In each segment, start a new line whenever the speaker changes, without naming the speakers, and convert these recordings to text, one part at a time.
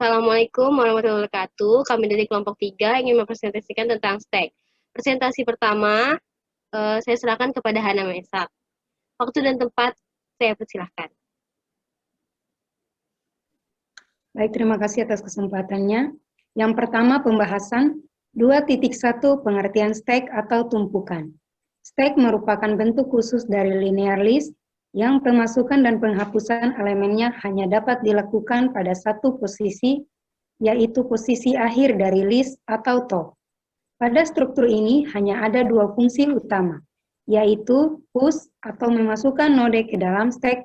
Assalamualaikum warahmatullahi wabarakatuh. Kami dari kelompok 3 ingin mempresentasikan tentang STEK. Presentasi pertama, saya serahkan kepada Hana Mesak. Waktu dan tempat, saya persilahkan.
Baik, terima kasih atas kesempatannya. Yang pertama, pembahasan 2.1 pengertian STEK atau tumpukan. STEK merupakan bentuk khusus dari linear list yang pemasukan dan penghapusan elemennya hanya dapat dilakukan pada satu posisi, yaitu posisi akhir dari list atau top. Pada struktur ini hanya ada dua fungsi utama, yaitu push atau memasukkan node ke dalam stack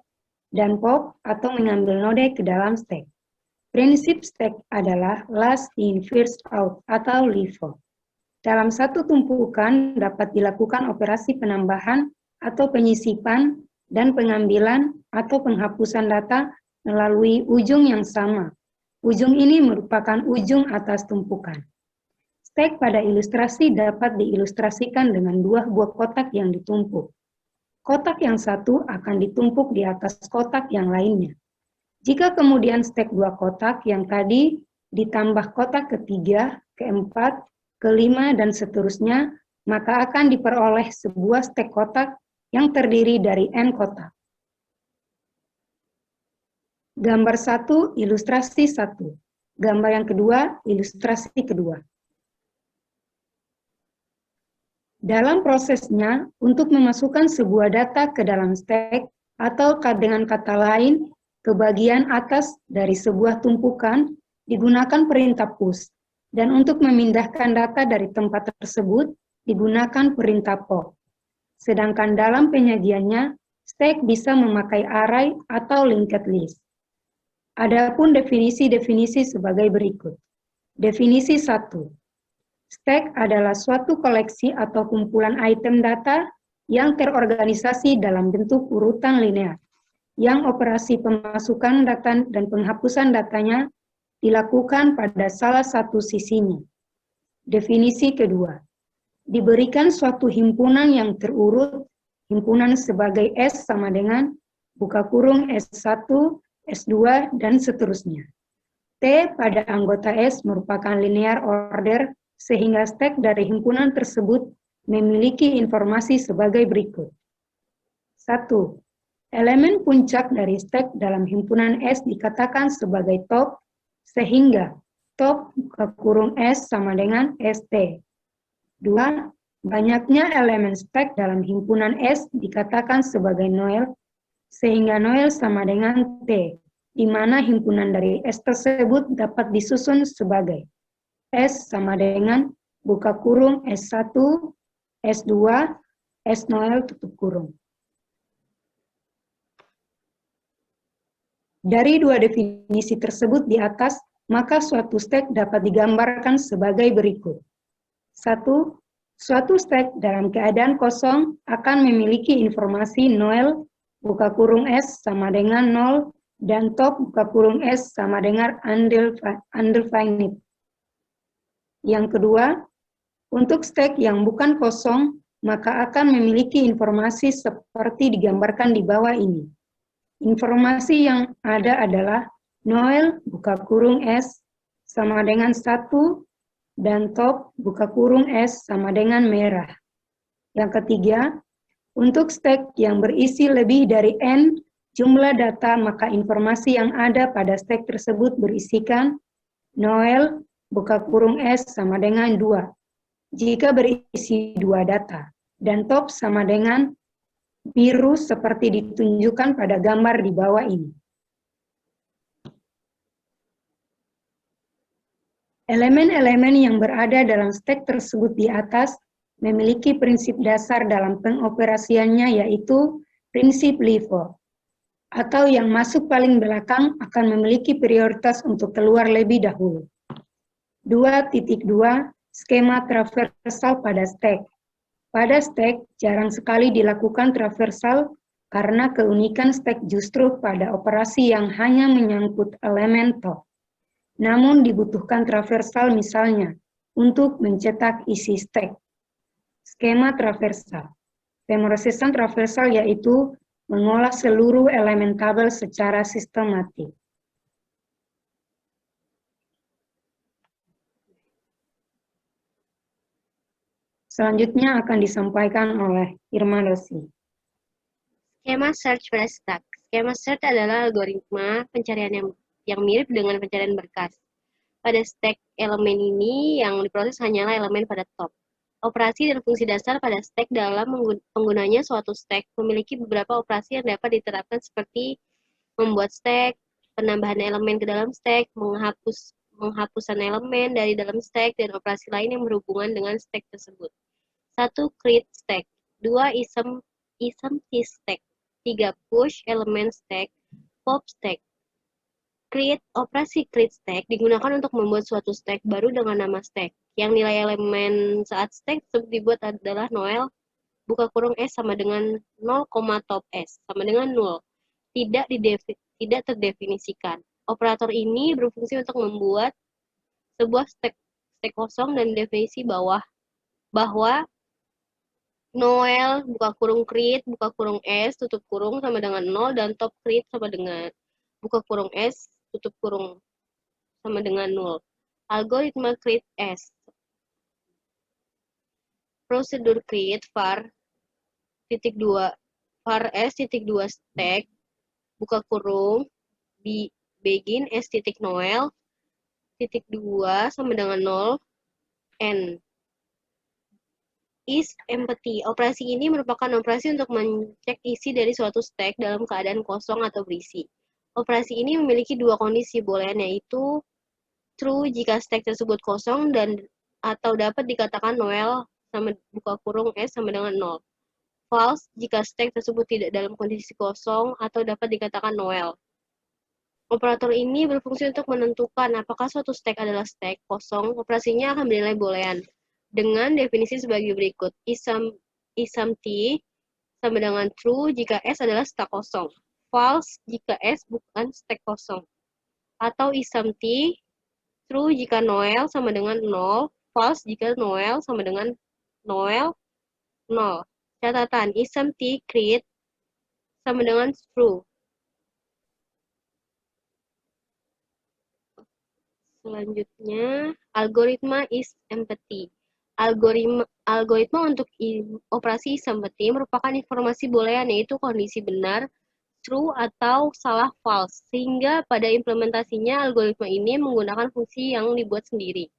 dan pop atau mengambil node ke dalam stack. Prinsip stack adalah last in first out atau LIFO. Dalam satu tumpukan dapat dilakukan operasi penambahan atau penyisipan dan pengambilan atau penghapusan data melalui ujung yang sama. Ujung ini merupakan ujung atas tumpukan. Stack pada ilustrasi dapat diilustrasikan dengan dua buah kotak yang ditumpuk. Kotak yang satu akan ditumpuk di atas kotak yang lainnya. Jika kemudian stack dua kotak yang tadi ditambah kotak ketiga, keempat, kelima, dan seterusnya, maka akan diperoleh sebuah stack kotak yang terdiri dari N kotak. Gambar 1, ilustrasi 1. Gambar yang kedua, ilustrasi kedua. Dalam prosesnya, untuk memasukkan sebuah data ke dalam stack, atau dengan kata lain, ke bagian atas dari sebuah tumpukan, digunakan perintah push. Dan untuk memindahkan data dari tempat tersebut, digunakan perintah pop. Sedangkan dalam penyajiannya, stack bisa memakai array atau linked list. Adapun definisi-definisi sebagai berikut. Definisi 1. Stack adalah suatu koleksi atau kumpulan item data yang terorganisasi dalam bentuk urutan linear, yang operasi pemasukan data dan penghapusan datanya dilakukan pada salah satu sisinya. Definisi kedua. Diberikan suatu himpunan yang terurut, himpunan sebagai S sama dengan buka kurung S1, S2, dan seterusnya. T pada anggota S merupakan linear order, sehingga stack dari himpunan tersebut memiliki informasi sebagai berikut. 1. Elemen puncak dari stack dalam himpunan S dikatakan sebagai top, sehingga top buka kurung S sama dengan ST. 2. Banyaknya elemen stack dalam himpunan S dikatakan sebagai Noel, sehingga Noel sama dengan T, di mana himpunan dari S tersebut dapat disusun sebagai S sama dengan buka kurung S1, S2, S Noel tutup kurung. Dari dua definisi tersebut di atas, maka suatu stack dapat digambarkan sebagai berikut. 1. Suatu stack dalam keadaan kosong akan memiliki informasi Noel buka kurung S sama dengan 0 dan top buka kurung S sama dengan undefined. Yang kedua, untuk stack yang bukan kosong, maka akan memiliki informasi seperti digambarkan di bawah ini. Informasi yang ada adalah Noel buka kurung S sama dengan 1 dan top buka kurung S sama dengan merah. Yang ketiga, untuk stack yang berisi lebih dari N jumlah data, maka informasi yang ada pada stack tersebut berisikan Noel buka kurung S sama dengan 2 jika berisi 2 data, dan top sama dengan biru seperti ditunjukkan pada gambar di bawah ini. Elemen-elemen yang berada dalam stack tersebut di atas memiliki prinsip dasar dalam pengoperasiannya, yaitu prinsip LIFO, atau yang masuk paling belakang akan memiliki prioritas untuk keluar lebih dahulu. 2.2 Skema traversal pada stack. Pada stack jarang sekali dilakukan traversal karena keunikan stack justru pada operasi yang hanya menyangkut elemen top. Namun dibutuhkan traversal misalnya untuk mencetak isi stack. Skema traversal. Pemrosesan traversal yaitu mengolah seluruh elemen tabel secara sistematik. Selanjutnya akan disampaikan oleh Irma Losi.
Skema search pada stack. Skema search adalah algoritma pencarian yang mirip dengan pencarian berkas. Pada stack elemen ini yang diproses hanyalah elemen pada top. Operasi dan fungsi dasar pada stack dalam penggunanya suatu stack memiliki beberapa operasi yang dapat diterapkan seperti membuat stack, penambahan elemen ke dalam stack, penghapusan elemen dari dalam stack, dan operasi lain yang berhubungan dengan stack tersebut. 1. Create stack. 2. Empty stack. 3. Push elemen stack. Pop stack. Operasi create stack digunakan untuk membuat suatu stack baru dengan nama stack. Yang nilai elemen saat stack tersebut dibuat adalah Noel buka kurung S sama dengan 0, top S sama dengan 0. Tidak terdefinisikan. Operator ini berfungsi untuk membuat sebuah stack kosong dan definisi bahwa Noel buka kurung create buka kurung S tutup kurung sama dengan 0 dan top create sama dengan buka kurung S tutup kurung sama dengan 0. Algoritma create S. Prosedur create var S.2 stack buka kurung begin S.Noel 2 sama dengan 0 n. Is empty. Operasi ini merupakan operasi untuk mengecek isi dari suatu stack dalam keadaan kosong atau berisi. Operasi ini memiliki dua kondisi boolean, yaitu true jika stack tersebut kosong dan atau dapat dikatakan Noel sama buka kurung S sama dengan 0. False jika stack tersebut tidak dalam kondisi kosong atau dapat dikatakan Noel. Operator ini berfungsi untuk menentukan apakah suatu stack adalah stack kosong. Operasinya akan bernilai boolean dengan definisi sebagai berikut. Is empty sama dengan true jika S adalah stack kosong. False jika S bukan stack kosong. Atau is empty, true jika Noel sama dengan 0, false jika Noel sama dengan Noel 0. Catatan, is empty, create sama dengan true. Selanjutnya, algoritma is empty. Algoritma untuk operasi is empty merupakan informasi boolean, yaitu kondisi benar, true atau salah false, sehingga pada implementasinya algoritma ini menggunakan fungsi yang dibuat sendiri,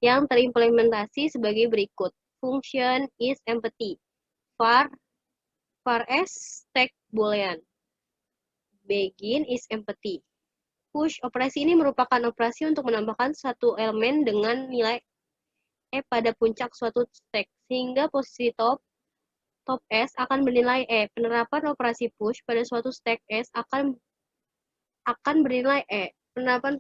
yang terimplementasi sebagai berikut. Function is empty. var S stack boolean. Begin is empty. Push, operasi ini merupakan operasi untuk menambahkan satu elemen dengan nilai E pada puncak suatu stack, sehingga posisi top S akan bernilai E. Penerapan operasi push pada suatu stack S akan bernilai E. Penerapan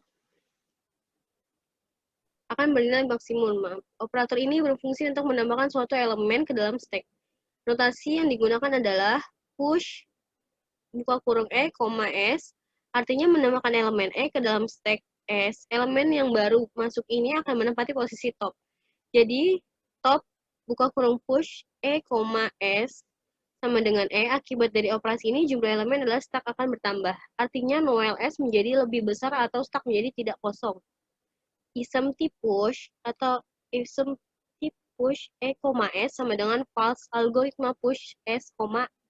akan bernilai maksimum. Operator ini berfungsi untuk menambahkan suatu elemen ke dalam stack. Notasi yang digunakan adalah push buka kurung E, S, artinya menambahkan elemen E ke dalam stack S. Elemen yang baru masuk ini akan menempati posisi top. Jadi, top buka kurung push E, S sama dengan E. Akibat dari operasi ini, jumlah elemen adalah stack akan bertambah. Artinya, Noel S menjadi lebih besar atau stack menjadi tidak kosong. Is empty push atau is empty push E, S sama dengan false. Algoritma push S,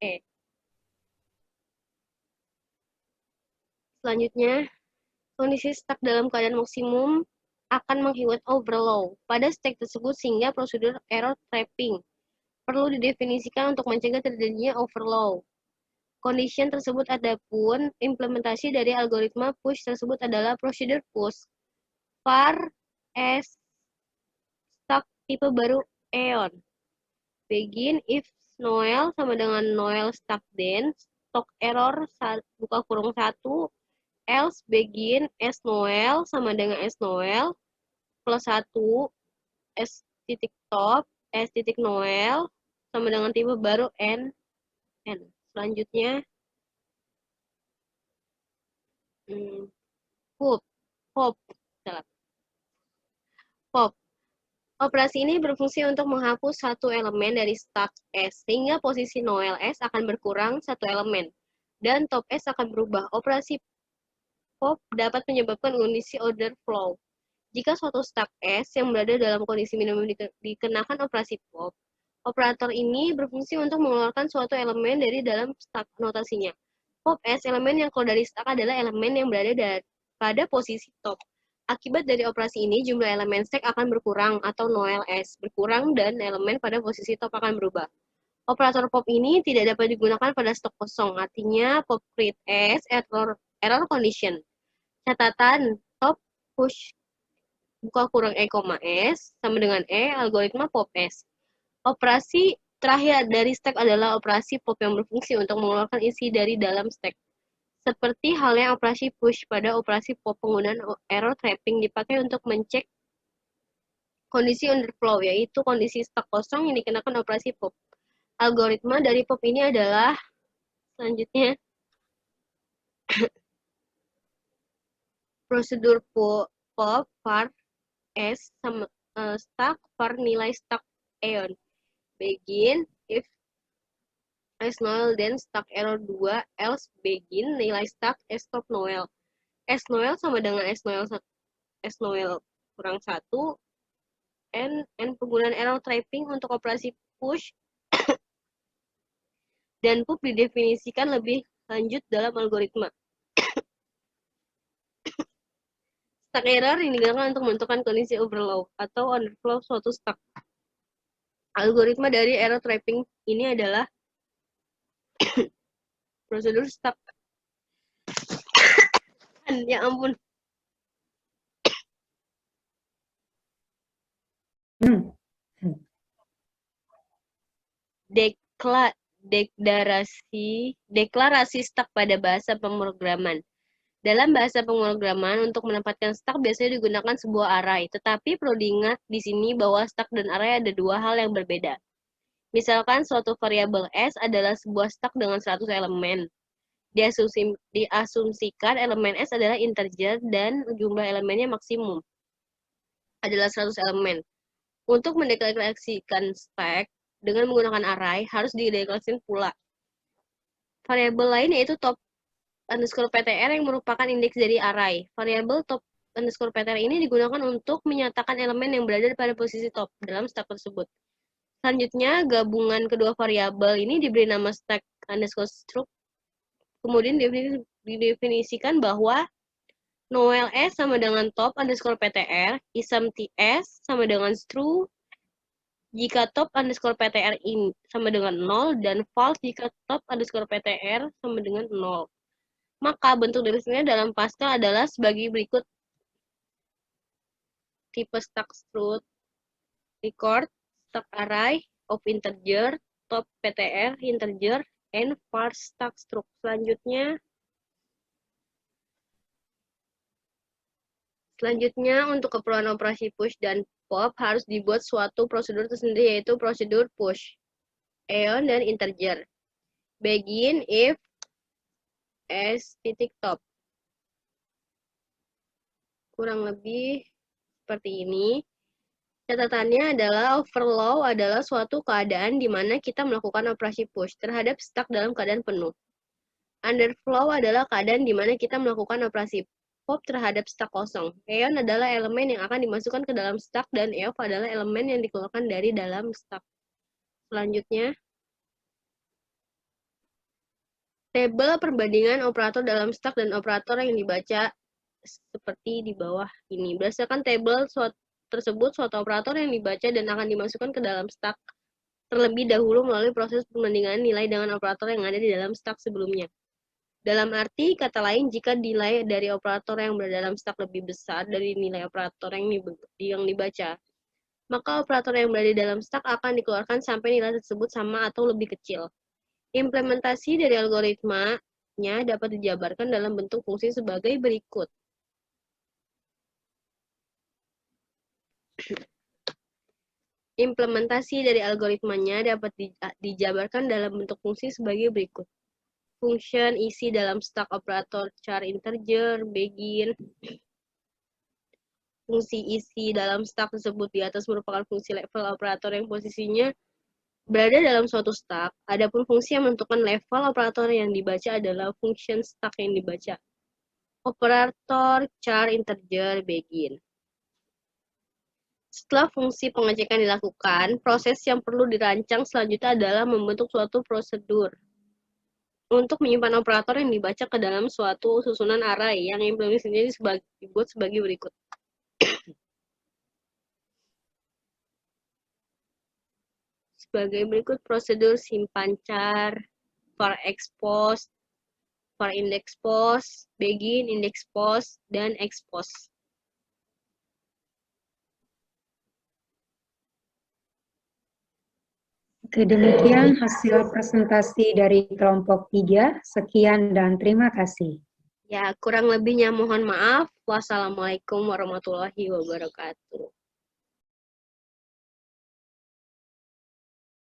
E. Selanjutnya, kondisi stack dalam keadaan maksimum akan menghemat overflow pada stack tersebut sehingga prosedur error trapping perlu didefinisikan untuk mencegah terjadinya overflow. Condition tersebut adapun implementasi dari algoritma push tersebut adalah prosedur push var S stack tipe baru Eon. Begin if Noel sama dengan Noel stack then stock error buka kurung 1 else begin S Noel sama dengan S Noel plus 1 S titik top S titik Noel sama dengan tipe baru N. Selanjutnya pop. Operasi ini berfungsi untuk menghapus satu elemen dari stack S, sehingga posisi Noel S akan berkurang satu elemen, dan top S akan berubah. Operasi pop dapat menyebabkan kondisi order flow. Jika suatu stak S yang berada dalam kondisi minimum dikenakan operasi pop, operator ini berfungsi untuk mengeluarkan suatu elemen dari dalam stak notasinya. Pop S, elemen yang keluar dari stak adalah elemen yang berada pada posisi top. Akibat dari operasi ini, jumlah elemen stak akan berkurang atau noel S berkurang dan elemen pada posisi top akan berubah. Operator pop ini tidak dapat digunakan pada stok kosong, artinya pop create S error condition. Catatan top push buka kurang E, S sama dengan E, algoritma pop S. Operasi terakhir dari stack adalah operasi pop yang berfungsi untuk mengeluarkan isi dari dalam stack. Seperti halnya operasi push pada operasi pop, penggunaan error trapping dipakai untuk mencek kondisi underflow, yaitu kondisi stak kosong yang dikenakan operasi pop. Algoritma dari pop ini adalah selanjutnya prosedur pop var S sama stak var nilai stak eon. Begin if S noel then stak error 2 else begin nilai stak S stop noel. S noel sama dengan S noel kurang 1 n penggunaan error trapping untuk operasi push dan pop didefinisikan lebih lanjut dalam algoritma. Stak error yang digunakan untuk menentukan kondisi overflow atau underflow suatu stak. Algoritma dari error trapping ini adalah prosedur stak. Ya ampun. Deklarasi stak pada bahasa pemrograman. Dalam bahasa pemrograman, untuk menempatkan stak biasanya digunakan sebuah array, tetapi perlu diingat di sini bahwa stak dan array ada dua hal yang berbeda. Misalkan suatu variabel S adalah sebuah stak dengan 100 elemen. Diasumsikan elemen S adalah integer dan jumlah elemennya maksimum adalah 100 elemen. Untuk mendeklarasikan stak dengan menggunakan array, harus dideklarasikan pula variabel lain, yaitu top underscore PTR yang merupakan indeks dari array. Variabel top underscore PTR ini digunakan untuk menyatakan elemen yang berada pada posisi top dalam stak tersebut. Selanjutnya, gabungan kedua variabel ini diberi nama stack underscore struct. Kemudian didefinisikan bahwa noel S sama dengan top underscore PTR, ism TS sama dengan true jika top underscore PTR ini sama dengan 0, dan false jika top underscore PTR sama dengan 0. Maka bentuk definisinya dalam Pascal adalah sebagai berikut. Tipe stack struct record stack array of integer, top PTR integer, and var stack struct. Selanjutnya untuk keperluan operasi push dan pop harus dibuat suatu prosedur tersendiri, yaitu prosedur push eon dan integer. Begin if S titik top. Kurang lebih seperti ini. Catatannya adalah overflow adalah suatu keadaan di mana kita melakukan operasi push terhadap stak dalam keadaan penuh. Underflow adalah keadaan di mana kita melakukan operasi pop terhadap stak kosong. Eon adalah elemen yang akan dimasukkan ke dalam stak, dan EOF adalah elemen yang dikeluarkan dari dalam stak. Selanjutnya, tabel perbandingan operator dalam stak dan operator yang dibaca seperti di bawah ini. Berdasarkan tabel tersebut, suatu operator yang dibaca dan akan dimasukkan ke dalam stak terlebih dahulu melalui proses perbandingan nilai dengan operator yang ada di dalam stak sebelumnya. Dalam arti kata lain, jika nilai dari operator yang berada dalam stak lebih besar dari nilai operator yang dibaca, maka operator yang berada di dalam stak akan dikeluarkan sampai nilai tersebut sama atau lebih kecil. Implementasi dari algoritmanya dapat dijabarkan dalam bentuk fungsi sebagai berikut. Implementasi dari algoritmanya dapat dijabarkan dalam bentuk fungsi sebagai berikut. Function isi dalam stak operator char integer begin. Fungsi isi dalam stak tersebut di atas merupakan fungsi level operator yang posisinya berada dalam suatu stak. Adapun fungsi yang menentukan level operator yang dibaca adalah function stak yang dibaca. Operator char integer begin. Setelah fungsi pengecekan dilakukan, proses yang perlu dirancang selanjutnya adalah membentuk suatu prosedur untuk menyimpan operator yang dibaca ke dalam suatu susunan array yang implementasinya dibuat sebagai berikut. Sebagai berikut prosedur simpan char, for expose, for index post, begin, index post, dan expose.
Oke, demikian hasil presentasi dari kelompok 3. Sekian dan terima kasih.
Ya, kurang lebihnya mohon maaf. Wassalamualaikum warahmatullahi wabarakatuh.